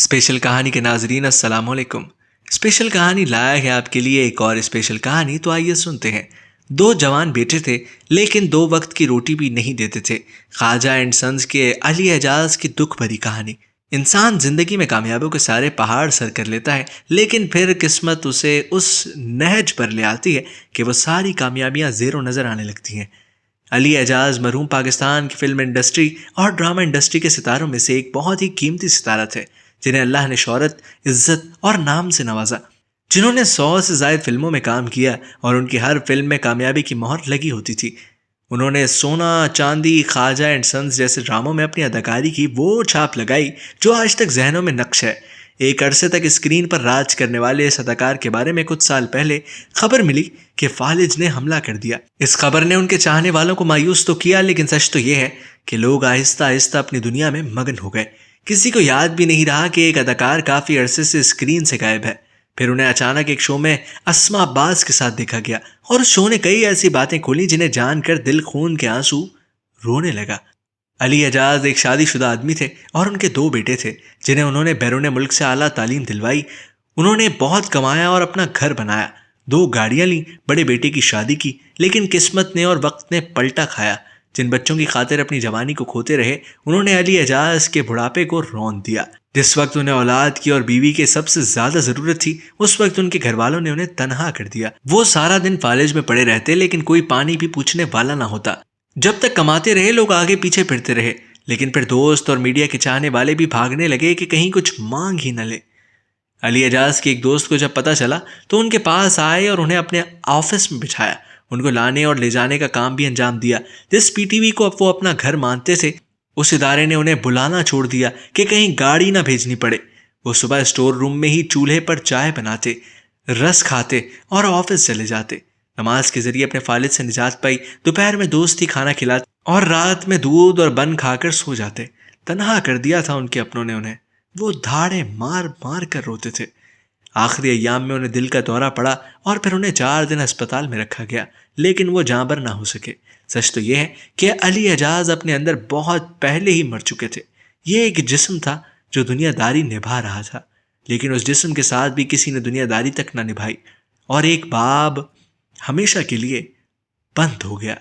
Special کہانی کے ناظرین السلام علیکم۔ اسپیشل کہانی لایا ہے آپ کے لیے ایک اور اسپیشل کہانی، تو آئیے سنتے ہیں۔ دو جوان بیٹے تھے لیکن دو وقت کی روٹی بھی نہیں دیتے تھے۔ خواجہ اینڈ سنز کے علی اعجاز کی دکھ بھری کہانی۔ انسان زندگی میں کامیابیوں کے سارے پہاڑ سر کر لیتا ہے، لیکن پھر قسمت اسے اس نہج پر لے آتی ہے کہ وہ ساری کامیابیاں زیر و نظر آنے لگتی ہیں۔ علی اعجاز مرحوم پاکستان کی فلم انڈسٹری اور ڈرامہ انڈسٹری کے ستاروں میں سے ایک بہت ہی قیمتی ستارہ تھے، جنہیں اللہ نے شہرت، عزت اور نام سے نوازا، جنہوں نے 100 سے زائد فلموں میں کام کیا اور ان کی ہر فلم میں کامیابی کی مہر لگی ہوتی تھی۔ انہوں نے سونا چاندی، خواجہ اینڈ سنز جیسے ڈراموں میں اپنی اداکاری کی وہ چھاپ لگائی جو آج تک ذہنوں میں نقش ہے۔ ایک عرصے تک اسکرین پر راج کرنے والے اس اداکار کے بارے میں کچھ سال پہلے خبر ملی کہ فالج نے حملہ کر دیا۔ اس خبر نے ان کے چاہنے والوں کو مایوس تو کیا، لیکن سچ تو یہ ہے کہ لوگ آہستہ آہستہ اپنی دنیا میں مگن ہو گئے۔ کسی کو یاد بھی نہیں رہا کہ ایک اداکار کافی عرصے سے اسکرین سے غائب ہے۔ پھر انہیں اچانک ایک شو میں اسما عباس کے ساتھ دیکھا گیا، اور اس شو نے کئی ایسی باتیں کھولیں جنہیں جان کر دل خون کے آنسو رونے لگا۔ علی اعجاز ایک شادی شدہ آدمی تھے اور ان کے دو بیٹے تھے جنہیں انہوں نے بیرون ملک سے اعلیٰ تعلیم دلوائی۔ انہوں نے بہت کمایا اور اپنا گھر بنایا، 2 گاڑیاں لیں، بڑے بیٹے کی شادی کی، لیکن قسمت نے اور وقت نے پلٹا کھایا۔ جن بچوں کی خاطر اپنی جوانی کو کھوتے رہے، انہوں نے علی اعجاز کے بڑھاپے کو رون دیا۔ جس وقت انہیں اولاد کی اور بیوی کے سب سے زیادہ ضرورت تھی، اس وقت ان کے گھر والوں نے انہیں تنہا کر دیا۔ وہ سارا دن فالج میں پڑے رہتے، لیکن کوئی پانی بھی پوچھنے والا نہ ہوتا۔ جب تک کماتے رہے، لوگ آگے پیچھے پھرتے رہے، لیکن پھر دوست اور میڈیا کے چاہنے والے بھی بھاگنے لگے کہ کہیں کچھ مانگ ہی نہ لے۔ علی اعجاز کے ایک دوست کو جب پتہ چلا تو ان کے پاس آئے اور انہیں اپنے آفس میں بٹھایا، ان کو لانے اور لے جانے کا کام بھی انجام دیا۔ جس پی ٹی وی کو اب وہ اپنا گھر مانتے تھے، اس ادارے نے انہیں بلانا چھوڑ دیا کہ کہیں گاڑی نہ بھیجنی پڑے۔ وہ صبح اسٹور روم میں ہی چولہے پر چائے بناتے، رس کھاتے اور آفس چلے جاتے۔ نماز کے ذریعے اپنے فالج سے نجات پائی، دوپہر میں دوست ہی کھانا کھلاتے اور رات میں دودھ اور بن کھا کر سو جاتے۔ تنہا کر دیا تھا ان کے اپنوں نے انہیں، وہ دھاڑے مار مار کر روتے تھے۔ آخری ایام میں انہیں دل کا دورہ پڑا اور پھر انہیں 4 دن ہسپتال میں رکھا گیا، لیکن وہ جاں بر نہ ہو سکے۔ سچ تو یہ ہے کہ علی اعجاز اپنے اندر بہت پہلے ہی مر چکے تھے۔ یہ ایک جسم تھا جو دنیا داری نبھا رہا تھا، لیکن اس جسم کے ساتھ بھی کسی نے دنیا داری تک نہ نبھائی، اور ایک باب ہمیشہ کے لیے بند ہو گیا۔